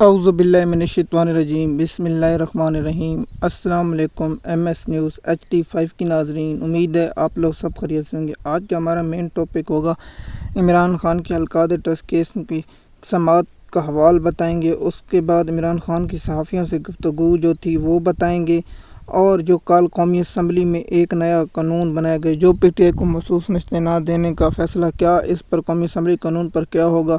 اعوذ باللہ من الشیطان الرجیم، بسم اللہ الرحمن الرحیم۔ السلام علیکم ایم ایس نیوز HD5 کی ناظرین، امید ہے آپ لوگ سب خیریت سے ہوں گے۔ آج کا ہمارا مین ٹاپک ہوگا عمران خان کے القادر ٹرسٹ کیس کی سماعت کا حوال بتائیں گے، اس کے بعد عمران خان کی صحافیوں سے گفتگو جو تھی وہ بتائیں گے، اور جو کل قومی اسمبلی میں ایک نیا قانون بنایا گیا جو PTI کو مخصوص نشستیں نہ دینے کا فیصلہ کیا، اس پر قومی اسمبلی قانون پر کیا ہوگا،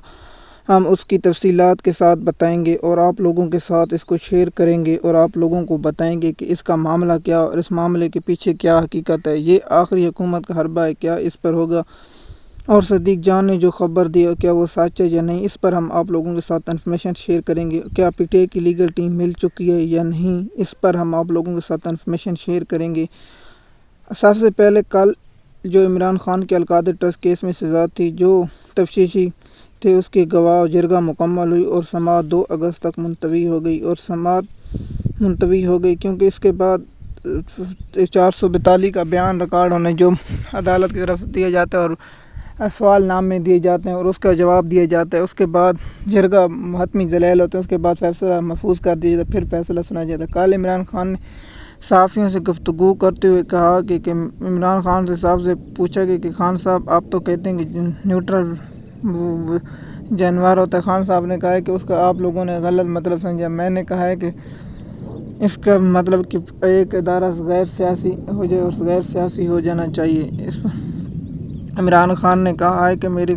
ہم اس کی تفصیلات کے ساتھ بتائیں گے اور آپ لوگوں کے ساتھ اس کو شیئر کریں گے اور آپ لوگوں کو بتائیں گے کہ اس کا معاملہ کیا اور اس معاملے کے پیچھے کیا حقیقت ہے، یہ آخری حکومت کا حربہ ہے، کیا اس پر ہوگا، اور صدیق جان نے جو خبر دی کیا وہ سچ ہے یا نہیں، اس پر ہم آپ لوگوں کے ساتھ انفارمیشن شیئر کریں گے۔ کیا PTI کی لیگل ٹیم مل چکی ہے یا نہیں، اس پر ہم آپ لوگوں کے ساتھ انفارمیشن شیئر کریں گے۔ سب سے پہلے کل جو عمران خان کے القادر ٹرسٹ کیس میں سزا تھی جو تفتیشی تھے، اس کی گواہ جرگہ مکمل ہوئی اور سماعت 2 اگست تک ملتوی ہو گئی کیونکہ اس کے بعد 442 کا بیان ریکارڈ ہونے جو عدالت کی طرف دیا جاتا ہے اور سوال نامے دیے جاتے ہیں اور اس کا جواب دیا جاتا ہے، اس کے بعد جرگہ حتمی دلائل ہوتے ہیں، اس کے بعد فیصلہ محفوظ کر دیا جاتا ہے، پھر فیصلہ سنا جاتا ہے۔ کل عمران خان نے صحافیوں سے گفتگو کرتے ہوئے کہا کہ عمران خان صاحب سے پوچھا کہ خان صاحب آپ تو کہتے ہیں کہ نیوٹرل جانور ہوتا ہے، خان صاحب نے کہا ہے کہ اس کا آپ لوگوں نے غلط مطلب سمجھا، میں نے کہا ہے کہ اس کا مطلب کہ ایک ادارہ غیر سیاسی ہو جائے اور غیر سیاسی ہو جانا چاہیے۔ اس پر عمران خان نے کہا ہے کہ میرے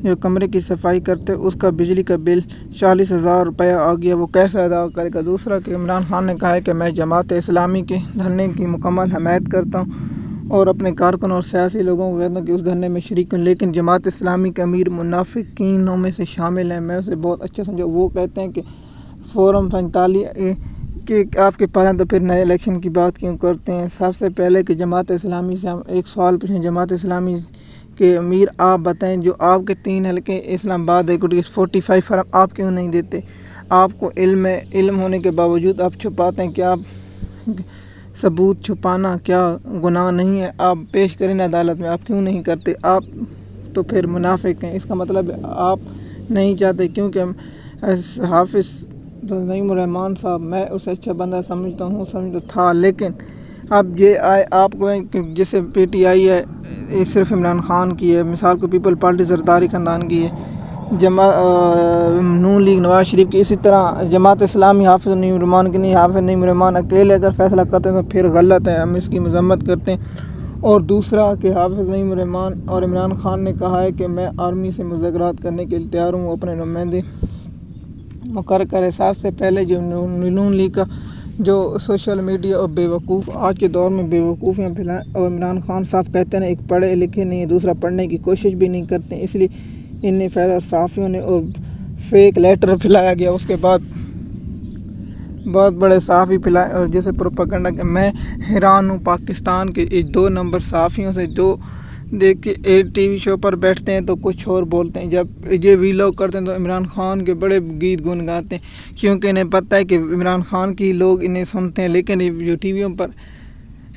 جو کمرے کی صفائی کرتے اس کا بجلی کا بل 40,000 روپیہ آ گیا، وہ کیسے ادا کرے گا۔ دوسرا کہ عمران خان نے کہا ہے کہ میں جماعت اسلامی کے دھرنے کی مکمل حمایت کرتا ہوں اور اپنے کارکن اور سیاسی لوگوں کو کہتا ہوں کہ اس دھرنے میں شریک ہوں، لیکن جماعت اسلامی کے امیر منافقینوں میں سے شامل ہیں، میں اسے بہت اچھا سمجھا۔ وہ کہتے ہیں کہ فارم 45 کہ آپ کے پاس ہیں تو پھر نئے الیکشن کی بات کیوں کرتے ہیں۔ سب سے پہلے کہ جماعت اسلامی سے ہم ایک سوال پوچھیں، جماعت اسلامی کے امیر آپ بتائیں، جو آپ کے 3 حلقے اسلام آباد 45 فارم آپ کیوں نہیں دیتے؟ آپ کو علم ہونے کے باوجود آپ چھپاتے ہیں، کیا آپ ثبوت چھپانا کیا گناہ نہیں ہے؟ آپ پیش کریں نا عدالت میں، آپ کیوں نہیں کرتے؟ آپ تو پھر منافق ہیں، اس کا مطلب آپ نہیں چاہتے، کیونکہ حافظ نعیم الرحمن صاحب میں اسے اچھا بندہ سمجھتا تھا، لیکن اب یہ آئے آپ کو کہ جیسے PTI ہے یہ صرف عمران خان کی ہے، مثال کو پیپل پارٹی زرداری خاندان کی ہے، نون لیگ نواز شریف کی، اسی طرح جماعت اسلامی حافظ نعیم الرحمن کی نہیں، حافظ نعیم الرحمن اکیلے اگر فیصلہ کرتے ہیں تو پھر غلط ہے، ہم اس کی مذمت کرتے ہیں۔ اور دوسرا کہ حافظ نعیم الرحمن اور عمران خان نے کہا ہے کہ میں آرمی سے مذاکرات کرنے کے لیے تیار ہوں، اپنے نمائندے مقرر کرے۔ سب سے پہلے جو نون لیگ کا جو سوشل میڈیا اور بیوقوف آج کے دور میں بیوقوفیاں پھیلائیں، اور عمران خان صاحب کہتے ہیں ایک پڑھے لکھے نہیں ہے، دوسرا پڑھنے کی کوشش بھی نہیں کرتے ہیں، اس لیے انہیں فائدہ صحافیوں نے اور فیک لیٹر پھیلایا گیا، اس کے بعد بہت بڑے صحافی پھیلائے اور جیسے پروپیگنڈا کہ میں حیران ہوں پاکستان کے 2 نمبر صحافیوں سے جو دیکھ کے TV شو پر بیٹھتے ہیں تو کچھ اور بولتے ہیں، جب یہ ویلاگ کرتے ہیں تو عمران خان کے بڑے گیت گنگاتے ہیں، کیونکہ انہیں پتہ ہے کہ عمران خان کی لوگ انہیں سنتے ہیں، لیکن جو TVوں پر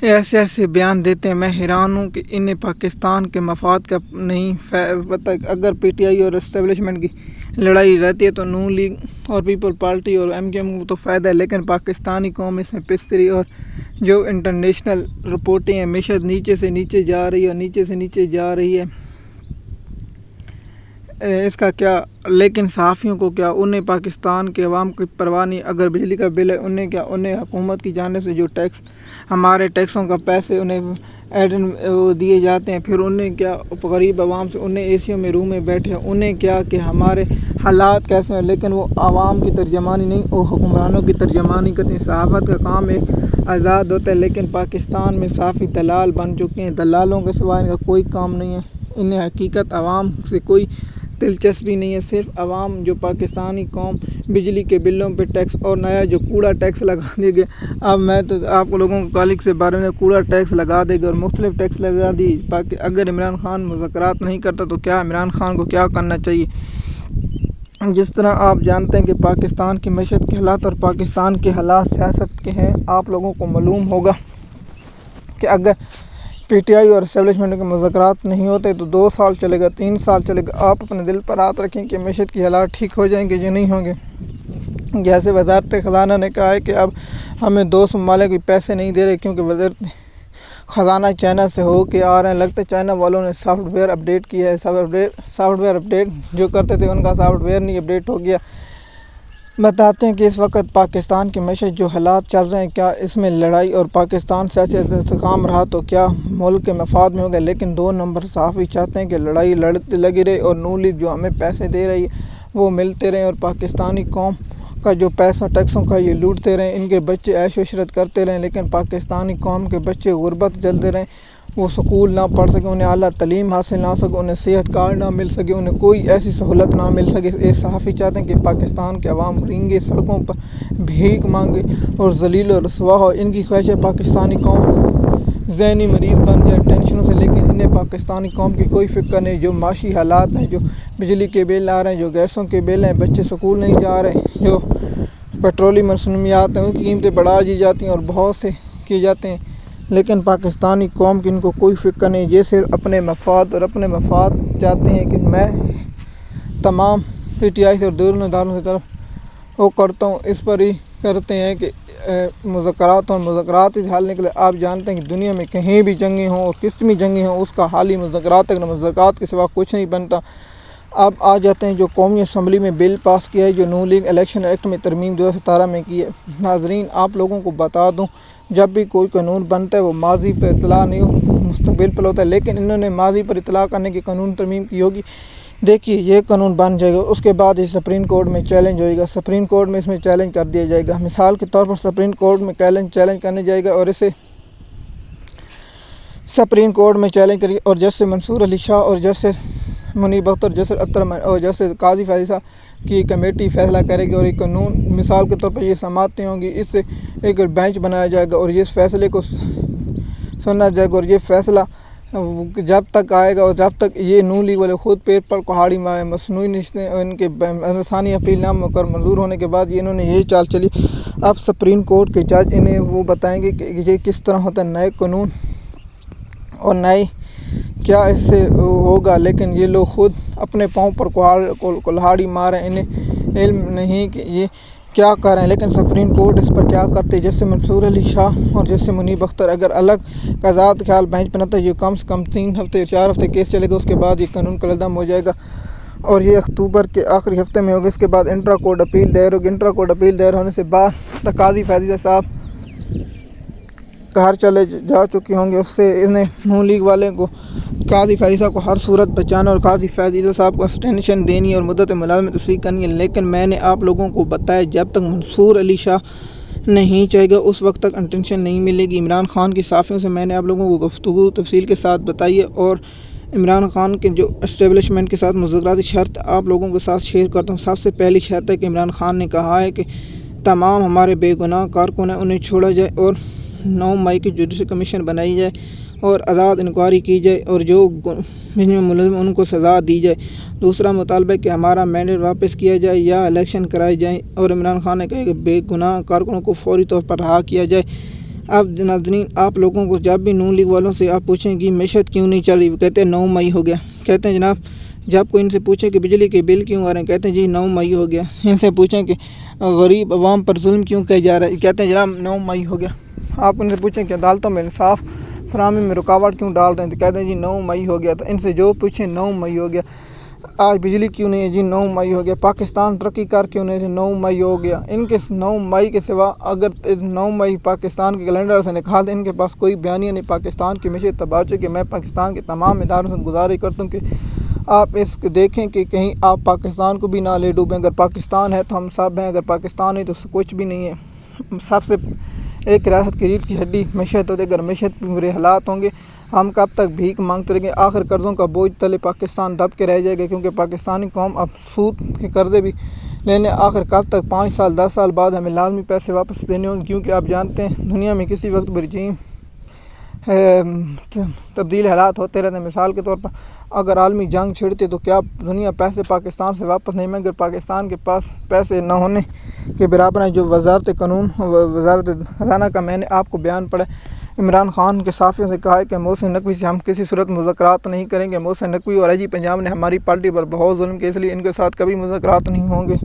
ایسے بیان دیتے ہیں۔ میں حیران ہوں کہ انہیں پاکستان کے مفاد کا نہیں پتہ۔ اگر PTI اور اسٹیبلشمنٹ کی لڑائی رہتی ہے تو نون لیگ اور پیپل پارٹی اور MKM کو تو فائدہ ہے، لیکن پاکستانی قوم اس میں پستری اور جو انٹرنیشنل رپورٹیں ہمیشہ نیچے سے نیچے جا رہی ہے اور نیچے سے نیچے جا رہی ہے، اس کا کیا؟ لیکن صحافیوں کو کیا؟ انہیں پاکستان کے عوام کی پرواہ نہیں۔ اگر بجلی کا بل ہے انہیں کیا؟ انہیں حکومت کی جانب سے جو ٹیکس ہمارے ٹیکسوں کا پیسے انہیں دیے جاتے ہیں، پھر انہیں کیا؟ غریب عوام سے انہیں ایسیوں میں روم میں بیٹھے انہیں کیا کہ ہمارے حالات کیسے ہیں، لیکن وہ عوام کی ترجمانی نہیں، وہ حکمرانوں کی ترجمانی کرتے ہیں۔ صحافت کا کام ایک آزاد ہوتا ہے، لیکن پاکستان میں صحافی دلال بن چکے ہیں، دلالوں کے سوا ان کا کوئی کام نہیں ہے، انہیں حقیقت عوام سے کوئی دلچسپی نہیں ہے۔ صرف عوام جو پاکستانی قوم بجلی کے بلوں پہ ٹیکس اور نیا جو کوڑا ٹیکس لگا دے گا، اب میں تو آپ لوگوں کو کالک سے بارے میں کوڑا ٹیکس لگا دے گا اور مختلف ٹیکس لگا دی۔ اگر عمران خان مذاکرات نہیں کرتا تو کیا عمران خان کو کیا کرنا چاہیے؟ جس طرح آپ جانتے ہیں کہ پاکستان کی معیشت کے حالات اور پاکستان کے حالات سیاست کے ہیں، آپ لوگوں کو معلوم ہوگا کہ اگر PTI اور اسٹیبلشمنٹ کے مذاکرات نہیں ہوتے تو 2 سال چلے گا، 3 سال چلے گا۔ آپ اپنے دل پر ہاتھ رکھیں کہ معیشت کی حالات ٹھیک ہو جائیں گے یا نہیں ہوں گے۔ جیسے وزارت خزانہ نے کہا ہے کہ اب ہمیں 2 ممالک بھی پیسے نہیں دے رہے کیونکہ وزارت خزانہ چائنا سے ہو کے آ رہے ہیں. لگتا ہے چائنا والوں نے سافٹ ویئر اپڈیٹ کیا ہے. سافٹ ویئر اپڈیٹ جو کرتے تھے ان کا سافٹ ویئر نہیں اپڈیٹ ہو گیا. بتاتے ہیں کہ اس وقت پاکستان کے معیشت جو حالات چل رہے ہیں، کیا اس میں لڑائی اور پاکستان سے اچھے استحکام رہا تو کیا ملک کے مفاد میں ہوگا، لیکن 2 نمبر صحافی چاہتے ہیں کہ لڑائی لڑتے لگی رہے اور نون لیگ جو ہمیں پیسے دے رہی ہے وہ ملتے رہیں اور پاکستانی قوم کا جو پیسہ ٹیکسوں کا یہ لوٹتے رہیں، ان کے بچے عیش و عشرت کرتے رہیں، لیکن پاکستانی قوم کے بچے غربت جلتے رہیں، وہ سکول نہ پڑھ سکیں، انہیں اعلیٰ تعلیم حاصل نہ سکے، انہیں صحت کارڈ نہ مل سکے، انہیں کوئی ایسی سہولت نہ مل سکے. یہ صحافی چاہتے ہیں کہ پاکستان کے عوام رینگے سڑکوں پر بھیک مانگے اور ذلیل و رسوا ہو. ان کی خواہش ہے پاکستانی قوم ذہنی مریض بن جائے ٹینشنوں سے، لیکن انہیں پاکستانی قوم کی کوئی فکر نہیں. جو معاشی حالات ہیں، جو بجلی کے بل آ رہے ہیں، جو گیسوں کے بل ہیں، بچے سکول نہیں جا رہے، جو پیٹرولی مصنوعات ہیں ان کی قیمتیں بڑھا دی جاتی ہیں اور بہت سے کیے جاتے ہیں، لیکن پاکستانی قوم کی ان کو کوئی فکر نہیں. یہ صرف اپنے مفاد اور اپنے مفاد چاہتے ہیں کہ میں تمام پی ٹی آئی سے اور دیگر اداروں سے طرف وہ کرتا ہوں، اس پر ہی کرتے ہیں کہ مذاکرات کے حل نکلے. آپ جانتے ہیں کہ دنیا میں کہیں بھی جنگیں ہوں اور کس میں جنگیں ہوں اس کا حل ہی مذاکرات ہے، مذاکرات کے سوا کچھ نہیں بنتا. اب آ جاتے ہیں جو قومی اسمبلی میں بل پاس کیا ہے، جو نون لیگ الیکشن ایکٹ میں ترمیم 2017 میں کی ہے. ناظرین، آپ لوگوں کو بتا دوں، جب بھی کوئی قانون بنتا ہے وہ ماضی پر اطلاع نہیں مستقبل پر ہوتا ہے، لیکن انہوں نے ماضی پر اطلاع کرنے کی قانون ترمیم کی ہوگی. دیکھیے یہ قانون بن جائے گا، اس کے بعد یہ سپریم کورٹ میں چیلنج ہوئے گا، سپریم کورٹ میں اس میں چیلنج کر دیا جائے گا. مثال کے طور پر سپریم کورٹ میں چیلنج کرنے جائے گا اور اسے سپریم کورٹ میں چیلنج کرے گا اور جیسے منصور علی شاہ اور جیسے منیب اختر، جیسے اور جیسے قاضی فیصلہ کی کمیٹی فیصلہ کرے گی اور ایک قانون مثال کے طور پر یہ سماعتیں ہوں گی، اس سے ایک بینچ بنایا جائے گا اور اس فیصلے کو سننا جائے گا. اور یہ فیصلہ جب تک آئے گا اور جب تک یہ نون لیگ والے خود پیٹ پر کہاڑی مارے، مصنوعی رشتے ان کے ثانی اپیل نامہ کر منظور ہونے کے بعد انہوں نے یہی چال چلی. اب سپریم کورٹ کے جج انہیں وہ بتائیں گے کہ یہ کس طرح ہوتا ہے نئے قانون اور نئے کیا اس سے ہوگا، لیکن یہ لوگ خود اپنے پاؤں پر کلہاڑی مارے، انہیں علم نہیں کہ یہ کیا کر رہے ہیں. لیکن سپریم کورٹ اس پر کیا کرتے، جیسے منصور علی شاہ اور جیسے منیب اختر اگر الگ آزاد خیال بینچ بناتا ہے، یہ کم سے کم 4 ہفتے کیس چلے گا، اس کے بعد یہ قانون قلعدم ہو جائے گا اور یہ اکتوبر کے آخری ہفتے میں ہوگا. اس کے بعد انٹرا کورٹ اپیل دائر ہوگی. انٹرا کورٹ اپیل دائر ہونے سے بعد قاضی فیصلہ صاحب گھر چلے جا چکے ہوں گے. اس سے انہیں نون لیگ والے کو قاضی فیصلہ کو ہر صورت بچانا اور قاضی فیصلہ صاحب کو ایکسٹینشن دینی ہے اور مدت ملازمت توسیع کرنی ہے. لیکن میں نے آپ لوگوں کو بتایا جب تک منصور علی شاہ نہیں چاہے گا اس وقت تک ایکسٹینشن نہیں ملے گی. عمران خان کی صحافیوں سے میں نے آپ لوگوں کو گفتگو تفصیل کے ساتھ بتائی ہے اور عمران خان کے جو اسٹیبلشمنٹ کے ساتھ مذاکراتی شرط آپ لوگوں کے ساتھ شیئر کرتا ہوں. سب سے پہلی شرط ہے کہ عمران خان نے کہا ہے کہ تمام ہمارے بے گناہ کارکن ہیں انہیں چھوڑا جائے اور 9 مئی کی جوڈیشل کمیشن بنائی جائے اور آزاد انکوائری کی جائے اور جو ملزم ان کو سزا دی جائے. دوسرا مطالبہ ہے کہ ہمارا مینڈیٹ واپس کیا جائے یا الیکشن کرائے جائیں اور عمران خان نے کہا کہ بے گناہ کارکنوں کو فوری طور پر رہا کیا جائے. اب ناظرین، آپ لوگوں کو جب بھی نون لیگ والوں سے آپ پوچھیں کہ معیشت کیوں نہیں چل رہی، وہ کہتے ہیں 9 مئی ہو گیا. کہتے ہیں جناب جب کوئی ان سے پوچھیں کہ بجلی کے بل کیوں آ رہے ہیں، کہتے ہیں جی 9 مئی ہو گیا. ان سے پوچھیں کہ غریب عوام پر ظلم کیوں کیا جا رہا ہے، کہتے ہیں جناب 9 مئی ہو گیا. آپ ان سے پوچھیں کہ عدالتوں میں انصاف فراہمی میں رکاوٹ کیوں ڈال رہے ہیں، تو کہتے ہیں جی 9 مئی ہو گیا. تو ان سے جو پوچھیں 9 مئی ہو گیا. آج بجلی کیوں نہیں ہے، جی 9 مئی ہو گیا. پاکستان ترقی کر کیوں نہیں ہے، 9 مئی ہو گیا. ان کے 9 مئی کے سوا اگر 9 مئی پاکستان کے کیلنڈر سے نکال دیں، ان کے پاس کوئی بیانیہ نہیں. پاکستان کی معیشت تباہ ہو چکی. میں پاکستان کے تمام اداروں سے گزارش کرتا ہوں کہ آپ اس کو دیکھیں کہ کہیں آپ پاکستان کو بھی نہ لے ڈوبیں. اگر پاکستان ہے تو ہم سب ہیں، اگر پاکستان ہے تو کچھ بھی نہیں ہے. سب سے ایک ریاست کی ریڑھ کی ہڈی معیشت ہوتی ہے. اگر معیشت پہ برے حالات ہوں گے ہم کب تک بھیک مانگتے رہیں گے، آخر قرضوں کا بوجھ تلے پاکستان دب کے رہ جائے گا، کیونکہ پاکستانی قوم اب سود کے قرضے بھی لینے آخر کب تک 5 سال 10 سال بعد ہمیں لازمی پیسے واپس دینے ہوں گے. کیونکہ آپ جانتے ہیں دنیا میں کسی وقت رجیم تبدیل حالات ہوتے رہتے ہیں. مثال کے طور پر اگر عالمی جنگ چھڑتی تو کیا دنیا پیسے پاکستان سے واپس نہیں مانگے. پاکستان کے پاس پیسے نہ ہونے کے برابر ہیں. جو وزارت خزانہ کا میں نے آپ کو بیان پڑھا، عمران خان کے صحافیوں سے کہا ہے کہ محسن نقوی سے ہم کسی صورت مذاکرات نہیں کریں گے. محسن نقوی اور اجی پنجاب نے ہماری پارٹی پر بہت ظلم کیا، اس لیے ان کے ساتھ کبھی مذاکرات نہیں ہوں گے.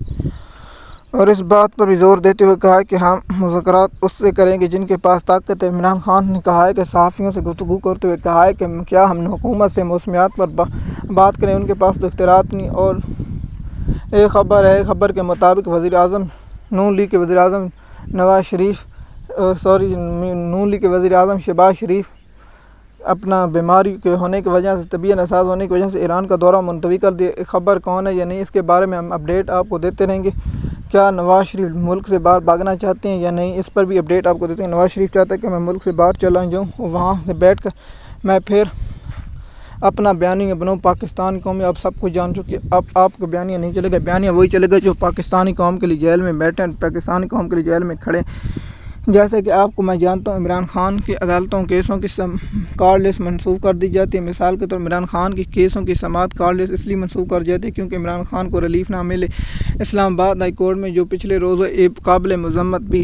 اور اس بات پر بھی زور دیتے ہوئے کہا کہ ہم مذاکرات اس سے کریں گے جن کے پاس طاقت ہے۔ عمران خان نے کہا ہے کہ صحافیوں سے گفتگو کرتے ہوئے کہا ہے کہ کیا ہم حکومت سے موسمیات پر بات کریں، ان کے پاس تو اختیارات نہیں۔ اور ایک خبر کے مطابق نون لیگ کے وزیر اعظم شہباز شریف اپنا بیماری کے ہونے کی وجہ سے، طبیعت ناساز ہونے کی وجہ سے ایران کا دورہ ملتوی کر دیا۔ خبر کون ہے یا نہیں، اس کے بارے میں ہم اپڈیٹ آپ کو دیتے رہیں گے۔ کیا نواز شریف ملک سے باہر بھاگنا چاہتے ہیں یا نہیں، اس پر بھی اپڈیٹ آپ کو دیتے ہیں۔ نواز شریف چاہتا ہے کہ میں ملک سے باہر چلا جاؤں اور وہاں سے بیٹھ کر میں پھر اپنا بیانیہ بناؤں۔ پاکستان قوم آپ سب کچھ جان چکے، اب آپ کا بیانیہ نہیں چلے گا، بیانیہ وہی چلے گا جو پاکستانی قوم کے لیے جیل میں بیٹھے ہیں، پاکستانی قوم کے لیے جیل میں کھڑے۔ جیسے کہ آپ کو میں جانتا ہوں، عمران خان کی عدالتوں کیسوں کی کال لسٹ منسوخ کر دی جاتی ہے۔ مثال کے طور پر عمران خان کی کیسوں کی سماعت کال لسٹ اس لیے منسوخ کر جاتی ہے کیونکہ عمران خان کو ریلیف نہ ملے۔ اسلام آباد ہائی کورٹ میں جو پچھلے روز قابل مذمت بھی